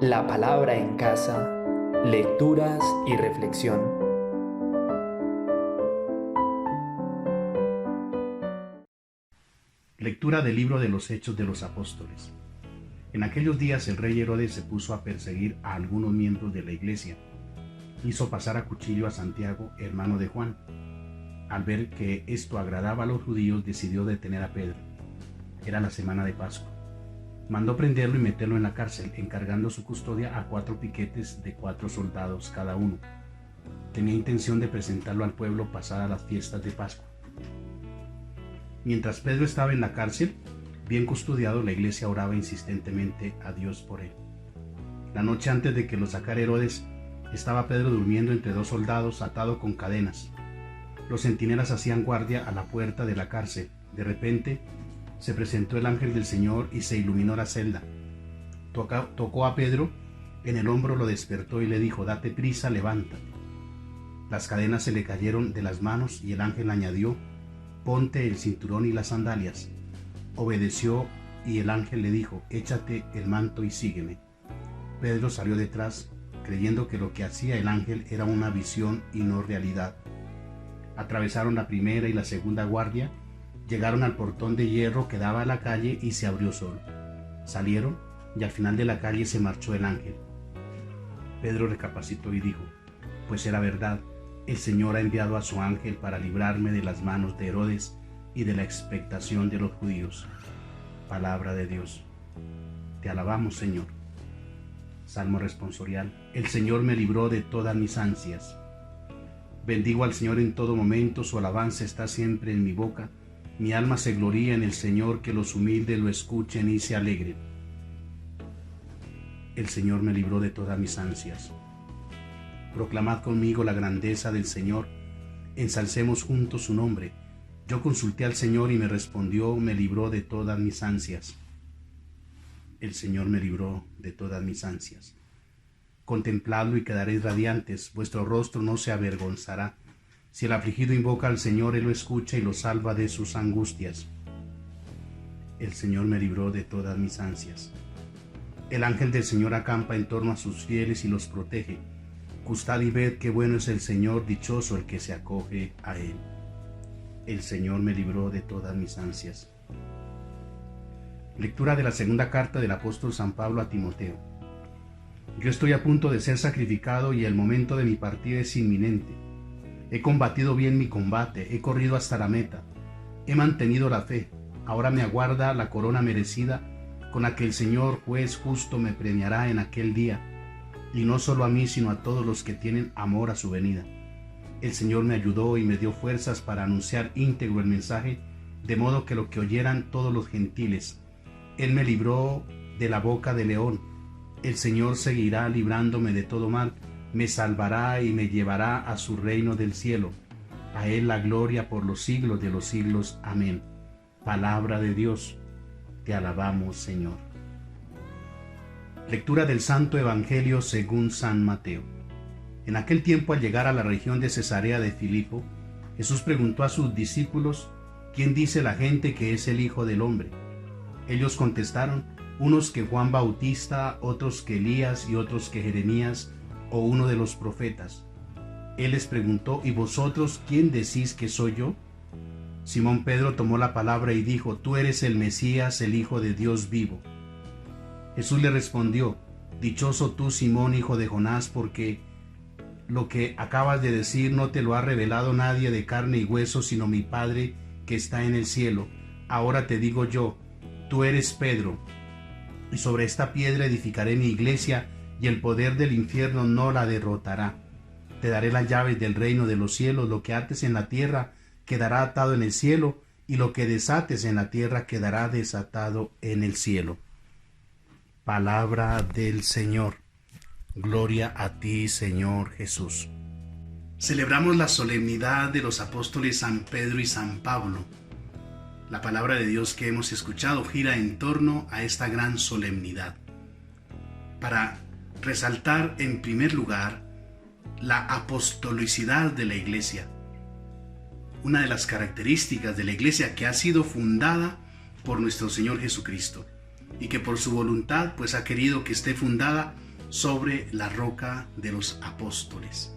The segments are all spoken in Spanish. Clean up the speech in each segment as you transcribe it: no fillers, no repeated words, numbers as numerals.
La palabra en casa, lecturas y reflexión. Lectura del libro de los Hechos de los Apóstoles. En aquellos días el rey Herodes se puso a perseguir a algunos miembros de la iglesia. Hizo pasar a cuchillo a Santiago, hermano de Juan. Al ver que esto agradaba a los judíos, decidió detener a Pedro. Era la semana de Pascua. Mandó prenderlo y meterlo en la cárcel, encargando su custodia a 4 piquetes de 4 soldados cada uno. Tenía intención de presentarlo al pueblo pasadas las fiestas de Pascua. Mientras Pedro estaba en la cárcel, bien custodiado, la iglesia oraba insistentemente a Dios por él. La noche antes de que lo sacara Herodes, estaba Pedro durmiendo entre 2 soldados atado con cadenas. Los centinelas hacían guardia a la puerta de la cárcel. De repente, se presentó el ángel del Señor y se iluminó la celda. Tocó a Pedro en el hombro, lo despertó y le dijo: «Date prisa, levántate». Las cadenas se le cayeron de las manos y el ángel añadió: «Ponte el cinturón y las sandalias». Obedeció y el ángel le dijo: «Échate el manto y sígueme». Pedro salió detrás, creyendo que lo que hacía el ángel era una visión y no realidad. Atravesaron la primera y la segunda guardia, llegaron al portón de hierro que daba a la calle y se abrió solo. Salieron y al final de la calle se marchó el ángel. Pedro recapacitó y dijo: «Pues era verdad, el Señor ha enviado a su ángel para librarme de las manos de Herodes y de la expectación de los judíos». Palabra de Dios. Te alabamos, Señor. Salmo responsorial. El Señor me libró de todas mis ansias. Bendigo al Señor en todo momento, su alabanza está siempre en mi boca. Mi alma se gloría en el Señor, que los humildes lo escuchen y se alegren. El Señor me libró de todas mis ansias. Proclamad conmigo la grandeza del Señor, ensalcemos juntos su nombre. Yo consulté al Señor y me respondió, me libró de todas mis ansias. El Señor me libró de todas mis ansias. Contempladlo y quedaréis radiantes, vuestro rostro no se avergonzará. Si el afligido invoca al Señor, Él lo escucha y lo salva de sus angustias. El Señor me libró de todas mis ansias. El ángel del Señor acampa en torno a sus fieles y los protege. Gustad y ved qué bueno es el Señor, dichoso el que se acoge a Él. El Señor me libró de todas mis ansias. Lectura de la segunda carta del apóstol San Pablo a Timoteo. Yo estoy a punto de ser sacrificado y el momento de mi partida es inminente. He combatido bien mi combate, he corrido hasta la meta, he mantenido la fe. Ahora me aguarda la corona merecida, con la que el Señor juez justo me premiará en aquel día, y no solo a mí, sino a todos los que tienen amor a su venida. El Señor me ayudó y me dio fuerzas para anunciar íntegro el mensaje, de modo que lo que oyeran todos los gentiles. Él me libró de la boca del león. El Señor seguirá librándome de todo mal, me salvará y me llevará a su reino del cielo. A Él la gloria por los siglos de los siglos. Amén. Palabra de Dios. Te alabamos, Señor. Lectura del Santo Evangelio según San Mateo. En aquel tiempo, al llegar a la región de Cesarea de Filipo, Jesús preguntó a sus discípulos: ¿Quién dice la gente que es el Hijo del Hombre? Ellos contestaron: unos que Juan Bautista, otros que Elías y otros que Jeremías o uno de los profetas. Él les preguntó: ¿y vosotros quién decís que soy yo? Simón Pedro tomó la palabra y dijo: Tú eres el Mesías, el Hijo de Dios vivo. Jesús le respondió: Dichoso tú, Simón, hijo de Jonás, porque lo que acabas de decir no te lo ha revelado nadie de carne y hueso, sino mi Padre que está en el cielo. Ahora te digo yo: tú eres Pedro, y sobre esta piedra edificaré mi iglesia, y el poder del infierno no la derrotará. Te daré las llaves del reino de los cielos. Lo que ates en la tierra quedará atado en el cielo, y lo que desates en la tierra quedará desatado en el cielo. Palabra del Señor. Gloria a ti, Señor Jesús. Celebramos la solemnidad de los apóstoles San Pedro y San Pablo. La palabra de Dios que hemos escuchado gira en torno a esta gran solemnidad, para resaltar en primer lugar la apostolicidad de la Iglesia. Una de las características de la Iglesia que ha sido fundada por nuestro Señor Jesucristo y que por su voluntad pues ha querido que esté fundada sobre la roca de los apóstoles.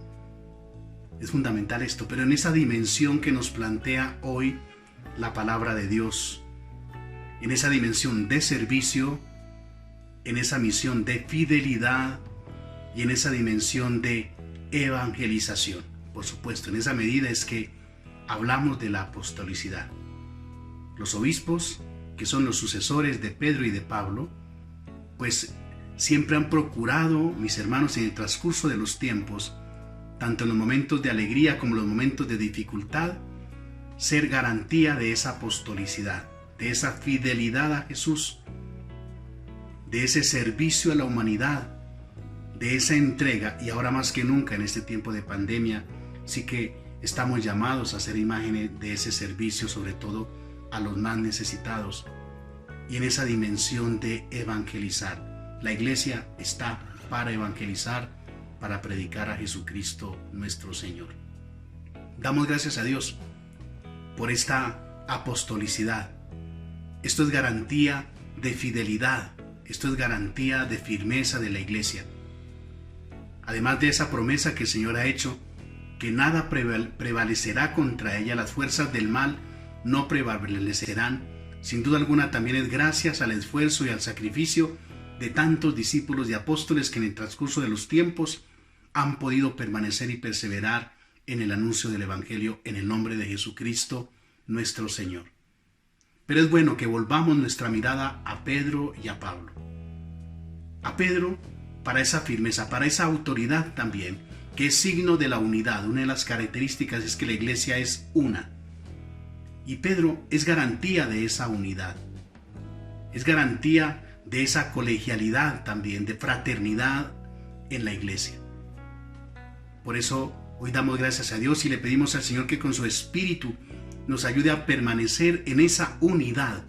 Es fundamental esto, pero en esa dimensión que nos plantea hoy la palabra de Dios, en esa dimensión de servicio, en esa misión de fidelidad y en esa dimensión de evangelización. Por supuesto, en esa medida es que hablamos de la apostolicidad. Los obispos, que son los sucesores de Pedro y de Pablo, pues siempre han procurado, mis hermanos, en el transcurso de los tiempos, tanto en los momentos de alegría como en los momentos de dificultad, ser garantía de esa apostolicidad, de esa fidelidad a Jesús, de ese servicio a la humanidad, de esa entrega. Y ahora más que nunca en este tiempo de pandemia, sí que estamos llamados a ser imágenes de ese servicio, sobre todo a los más necesitados, y en esa dimensión de evangelizar. La iglesia está para evangelizar, para predicar a Jesucristo nuestro Señor. Damos gracias a Dios por esta apostolicidad. Esto es garantía de fidelidad, esto es garantía de firmeza de la iglesia. Además de esa promesa que el Señor ha hecho, que nada prevalecerá contra ella, las fuerzas del mal no prevalecerán. Sin duda alguna también es gracias al esfuerzo y al sacrificio de tantos discípulos y apóstoles que en el transcurso de los tiempos han podido permanecer y perseverar en el anuncio del Evangelio en el nombre de Jesucristo nuestro Señor. Pero es bueno que volvamos nuestra mirada a Pedro y a Pablo. A Pedro para esa firmeza, para esa autoridad también, que es signo de la unidad. Una de las características es que la iglesia es una. Y Pedro es garantía de esa unidad. Es garantía de esa colegialidad también, de fraternidad en la iglesia. Por eso hoy damos gracias a Dios y le pedimos al Señor que con su Espíritu nos ayude a permanecer en esa unidad,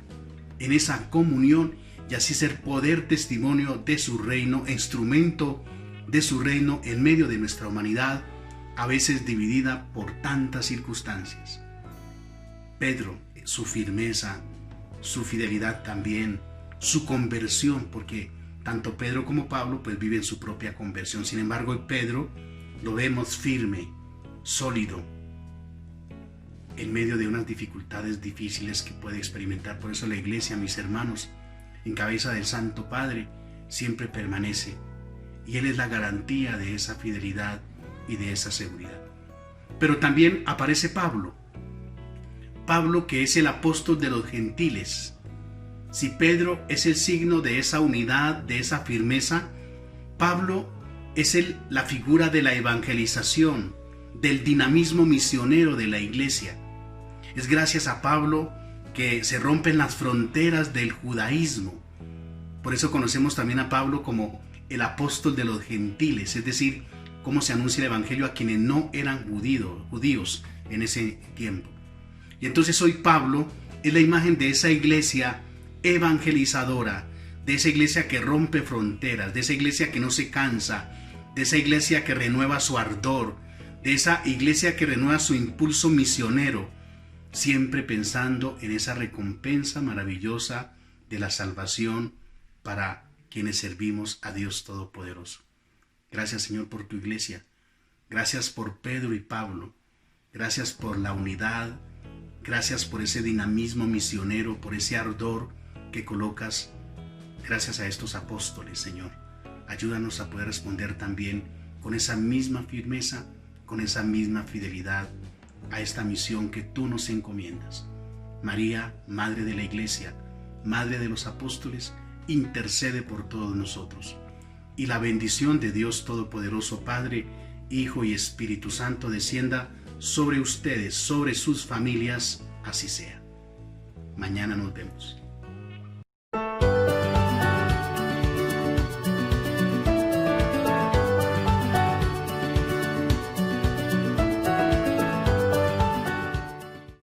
en esa comunión, y así ser poder testimonio de su reino, instrumento de su reino en medio de nuestra humanidad, a veces dividida por tantas circunstancias. Pedro, su firmeza, su fidelidad también, su conversión, porque tanto Pedro como Pablo pues viven su propia conversión. Sin embargo, Pedro lo vemos firme, sólido, en medio de unas dificultades difíciles que puede experimentar. Por eso la iglesia, mis hermanos, en cabeza del Santo Padre, siempre permanece, y Él es la garantía de esa fidelidad y de esa seguridad. Pero también aparece Pablo, que es el apóstol de los gentiles. Si Pedro es el signo de esa unidad, de esa firmeza, Pablo es la figura de la evangelización, del dinamismo misionero de la iglesia. Es gracias a Pablo que se rompen las fronteras del judaísmo. Por eso conocemos también a Pablo como el apóstol de los gentiles, es decir, cómo se anuncia el evangelio a quienes no eran judíos en ese tiempo. Y entonces hoy Pablo es la imagen de esa iglesia evangelizadora, de esa iglesia que rompe fronteras, de esa iglesia que no se cansa, de esa iglesia que renueva su ardor, de esa iglesia que renueva su impulso misionero, siempre pensando en esa recompensa maravillosa de la salvación para quienes servimos a Dios Todopoderoso. Gracias, Señor, por tu iglesia. Gracias por Pedro y Pablo. Gracias por la unidad. Gracias por ese dinamismo misionero, por ese ardor que colocas. Gracias a estos apóstoles, Señor. Ayúdanos a poder responder también con esa misma firmeza, con esa misma fidelidad a esta misión que tú nos encomiendas. María, Madre de la Iglesia, Madre de los Apóstoles, intercede por todos nosotros. Y la bendición de Dios Todopoderoso, Padre, Hijo y Espíritu Santo, descienda sobre ustedes, sobre sus familias, así sea. Mañana nos vemos.